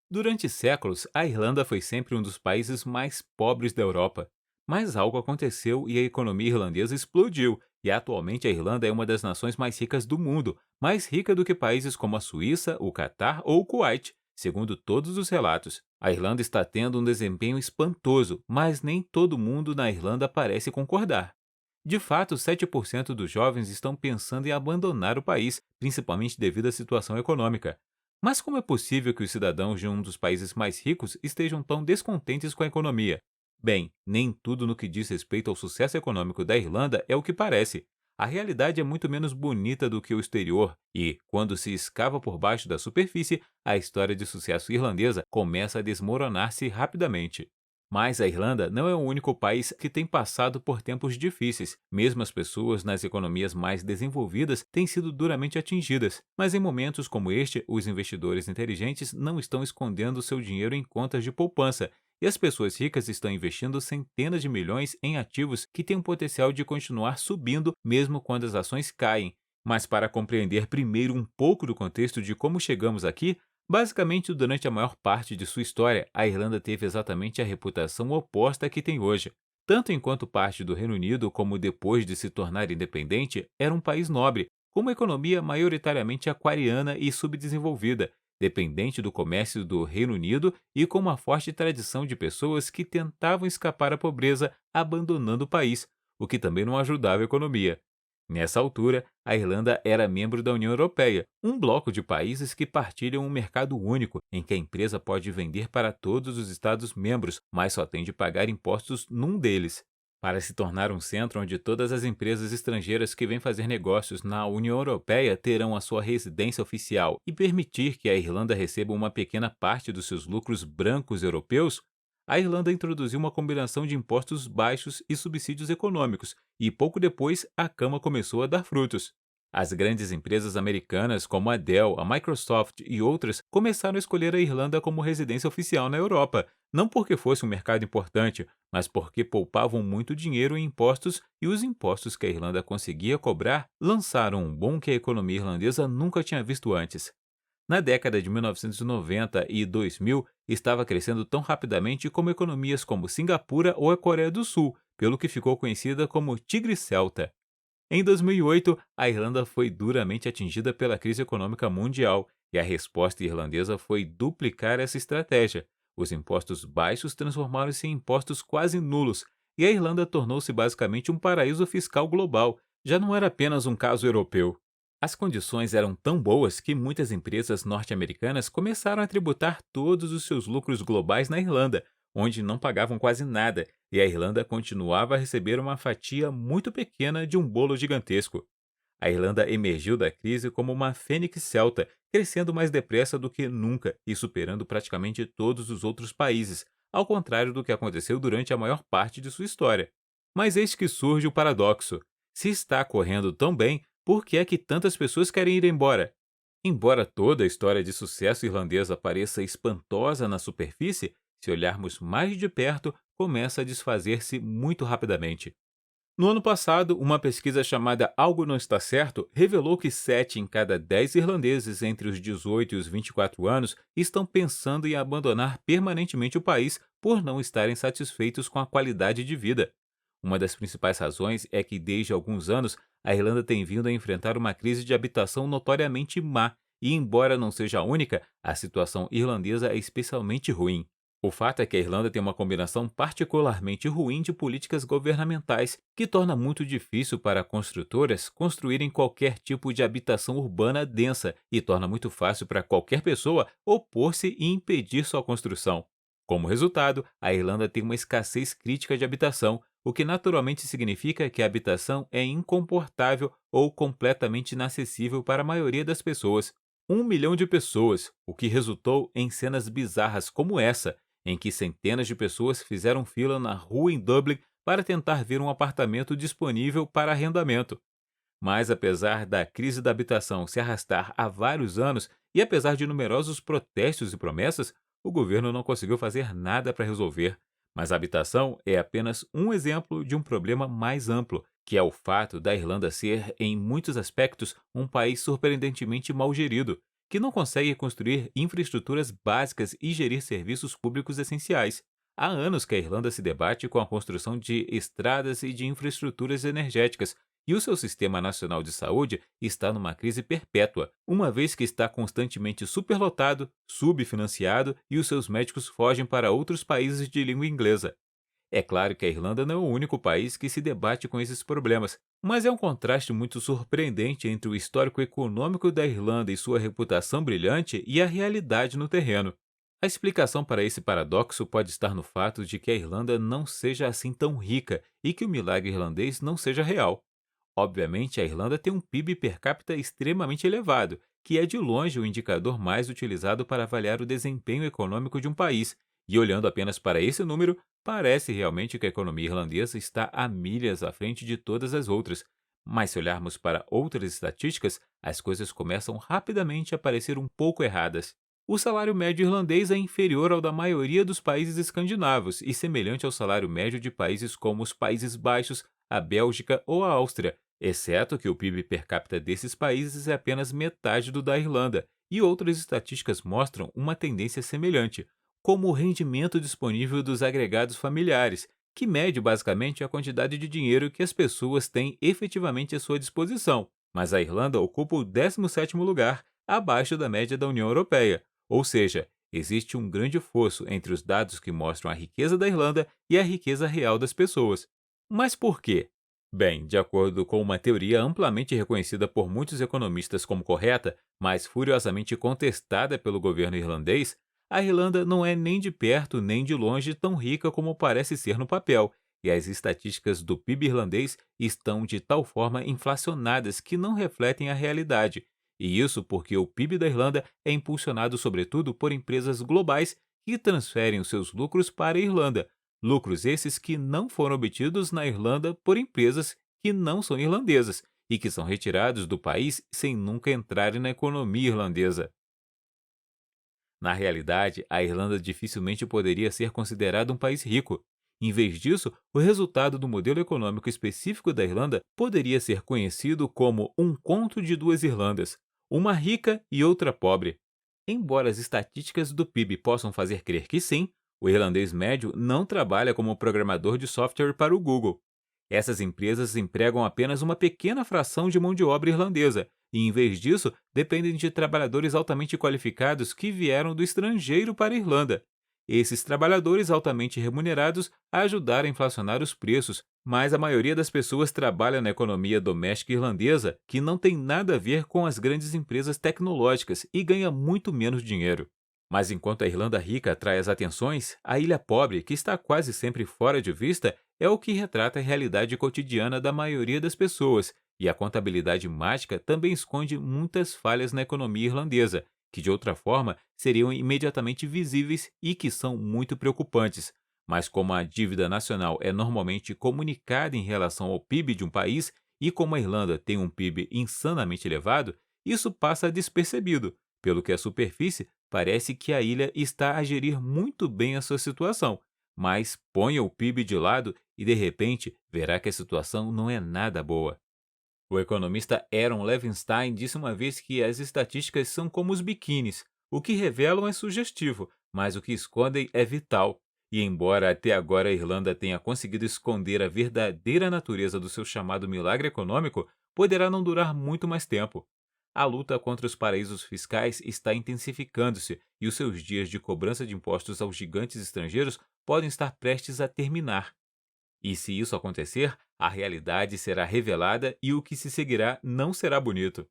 Durante séculos, a Irlanda foi sempre um dos países mais pobres da Europa. Mas algo aconteceu e a economia irlandesa explodiu, e atualmente a Irlanda é uma das nações mais ricas do mundo, mais rica do que países como a Suíça, o Catar ou o Kuwait, segundo todos os relatos. A Irlanda está tendo um desempenho espantoso, mas nem todo mundo na Irlanda parece concordar. De fato, 7% dos jovens estão pensando em abandonar o país, principalmente devido à situação econômica. Mas como é possível que os cidadãos de um dos países mais ricos estejam tão descontentes com a economia? Bem, nem tudo no que diz respeito ao sucesso econômico da Irlanda é o que parece. A realidade é muito menos bonita do que o exterior, e, quando se escava por baixo da superfície, a história de sucesso irlandesa começa a desmoronar-se rapidamente. Mas a Irlanda não é o único país que tem passado por tempos difíceis. Mesmo as pessoas nas economias mais desenvolvidas têm sido duramente atingidas. Mas em momentos como este, os investidores inteligentes não estão escondendo seu dinheiro em contas de poupança. E as pessoas ricas estão investindo centenas de milhões em ativos que têm o potencial de continuar subindo mesmo quando as ações caem. Mas para compreender primeiro um pouco do contexto de como chegamos aqui, basicamente, durante a maior parte de sua história, a Irlanda teve exatamente a reputação oposta que tem hoje. Tanto enquanto parte do Reino Unido, como depois de se tornar independente, era um país nobre, com uma economia maioritariamente aquariana e subdesenvolvida, dependente do comércio do Reino Unido e com uma forte tradição de pessoas que tentavam escapar à pobreza abandonando o país, o que também não ajudava a economia. Nessa altura, a Irlanda era membro da União Europeia, um bloco de países que partilham um mercado único, em que a empresa pode vender para todos os Estados-membros, mas só tem de pagar impostos num deles. Para se tornar um centro onde todas as empresas estrangeiras que vêm fazer negócios na União Europeia terão a sua residência oficial e permitir que a Irlanda receba uma pequena parte dos seus lucros brancos europeus, a Irlanda introduziu uma combinação de impostos baixos e subsídios econômicos, e pouco depois a cama começou a dar frutos. As grandes empresas americanas, como a Dell, a Microsoft e outras, começaram a escolher a Irlanda como residência oficial na Europa, não porque fosse um mercado importante, mas porque poupavam muito dinheiro em impostos e os impostos que a Irlanda conseguia cobrar lançaram um boom que a economia irlandesa nunca tinha visto antes. Na década de 1990 e 2000, estava crescendo tão rapidamente como economias como Singapura ou a Coreia do Sul, pelo que ficou conhecida como Tigre Celta. Em 2008, a Irlanda foi duramente atingida pela crise econômica mundial e a resposta irlandesa foi duplicar essa estratégia. Os impostos baixos transformaram-se em impostos quase nulos e a Irlanda tornou-se basicamente um paraíso fiscal global, já não era apenas um caso europeu. As condições eram tão boas que muitas empresas norte-americanas começaram a tributar todos os seus lucros globais na Irlanda, onde não pagavam quase nada, e a Irlanda continuava a receber uma fatia muito pequena de um bolo gigantesco. A Irlanda emergiu da crise como uma fênix celta, crescendo mais depressa do que nunca e superando praticamente todos os outros países, ao contrário do que aconteceu durante a maior parte de sua história. Mas eis que surge o paradoxo. Se está correndo tão bem, por que é que tantas pessoas querem ir embora? Embora toda a história de sucesso irlandesa pareça espantosa na superfície, se olharmos mais de perto, começa a desfazer-se muito rapidamente. No ano passado, uma pesquisa chamada Algo Não Está Certo revelou que 7 em cada 10 irlandeses entre os 18 e os 24 anos estão pensando em abandonar permanentemente o país por não estarem satisfeitos com a qualidade de vida. Uma das principais razões é que, desde alguns anos, a Irlanda tem vindo a enfrentar uma crise de habitação notoriamente má, e, embora não seja a única, a situação irlandesa é especialmente ruim. O fato é que a Irlanda tem uma combinação particularmente ruim de políticas governamentais, que torna muito difícil para construtoras construírem qualquer tipo de habitação urbana densa e torna muito fácil para qualquer pessoa opor-se e impedir sua construção. Como resultado, a Irlanda tem uma escassez crítica de habitação, o que naturalmente significa que a habitação é incomportável ou completamente inacessível para a maioria das pessoas. 1 milhão de pessoas, o que resultou em cenas bizarras como essa, em que centenas de pessoas fizeram fila na rua em Dublin para tentar ver um apartamento disponível para arrendamento. Mas apesar da crise da habitação se arrastar há vários anos e apesar de numerosos protestos e promessas, o governo não conseguiu fazer nada para resolver. Mas a habitação é apenas um exemplo de um problema mais amplo, que é o fato da Irlanda ser, em muitos aspectos, um país surpreendentemente mal gerido. que não consegue construir infraestruturas básicas e gerir serviços públicos essenciais. Há anos que a Irlanda se debate com a construção de estradas e de infraestruturas energéticas, e o seu sistema nacional de saúde está numa crise perpétua, uma vez que está constantemente superlotado, subfinanciado e os seus médicos fogem para outros países de língua inglesa. É claro que a Irlanda não é o único país que se debate com esses problemas, mas é um contraste muito surpreendente entre o histórico econômico da Irlanda e sua reputação brilhante e a realidade no terreno. A explicação para esse paradoxo pode estar no fato de que a Irlanda não seja assim tão rica e que o milagre irlandês não seja real. Obviamente, a Irlanda tem um PIB per capita extremamente elevado, que é de longe o indicador mais utilizado para avaliar o desempenho econômico de um país, e olhando apenas para esse número, parece realmente que a economia irlandesa está a milhas à frente de todas as outras. Mas se olharmos para outras estatísticas, as coisas começam rapidamente a parecer um pouco erradas. O salário médio irlandês é inferior ao da maioria dos países escandinavos e semelhante ao salário médio de países como os Países Baixos, a Bélgica ou a Áustria, exceto que o PIB per capita desses países é apenas metade do da Irlanda, e outras estatísticas mostram uma tendência semelhante, como o rendimento disponível dos agregados familiares, que mede basicamente a quantidade de dinheiro que as pessoas têm efetivamente à sua disposição, mas a Irlanda ocupa o 17º lugar, abaixo da média da União Europeia, ou seja, existe um grande fosso entre os dados que mostram a riqueza da Irlanda e a riqueza real das pessoas. Mas por quê? Bem, de acordo com uma teoria amplamente reconhecida por muitos economistas como correta, mas furiosamente contestada pelo governo irlandês, a Irlanda não é nem de perto nem de longe tão rica como parece ser no papel, e as estatísticas do PIB irlandês estão de tal forma inflacionadas que não refletem a realidade. E isso porque o PIB da Irlanda é impulsionado sobretudo por empresas globais que transferem os seus lucros para a Irlanda, lucros esses que não foram obtidos na Irlanda por empresas que não são irlandesas e que são retirados do país sem nunca entrarem na economia irlandesa. Na realidade, a Irlanda dificilmente poderia ser considerada um país rico. Em vez disso, o resultado do modelo econômico específico da Irlanda poderia ser conhecido como um conto de duas Irlandas, uma rica e outra pobre. Embora as estatísticas do PIB possam fazer crer que sim, o irlandês médio não trabalha como programador de software para o Google. Essas empresas empregam apenas uma pequena fração de mão de obra irlandesa e, em vez disso, dependem de trabalhadores altamente qualificados que vieram do estrangeiro para a Irlanda. Esses trabalhadores altamente remunerados ajudaram a inflacionar os preços, mas a maioria das pessoas trabalha na economia doméstica irlandesa, que não tem nada a ver com as grandes empresas tecnológicas e ganha muito menos dinheiro. Mas enquanto a Irlanda rica atrai as atenções, a ilha pobre, que está quase sempre fora de vista, é o que retrata a realidade cotidiana da maioria das pessoas, e a contabilidade mágica também esconde muitas falhas na economia irlandesa, que de outra forma seriam imediatamente visíveis e que são muito preocupantes. Mas como a dívida nacional é normalmente comunicada em relação ao PIB de um país, e como a Irlanda tem um PIB insanamente elevado, isso passa despercebido, pelo que a superfície parece que a ilha está a gerir muito bem a sua situação, mas ponha o PIB de lado e de repente verá que a situação não é nada boa. O economista Aaron Levinstein disse uma vez que as estatísticas são como os biquínis. O que revelam é sugestivo, mas o que escondem é vital. E embora até agora a Irlanda tenha conseguido esconder a verdadeira natureza do seu chamado milagre econômico, poderá não durar muito mais tempo. A luta contra os paraísos fiscais está intensificando-se e os seus dias de cobrança de impostos aos gigantes estrangeiros podem estar prestes a terminar. E se isso acontecer, a realidade será revelada e o que se seguirá não será bonito.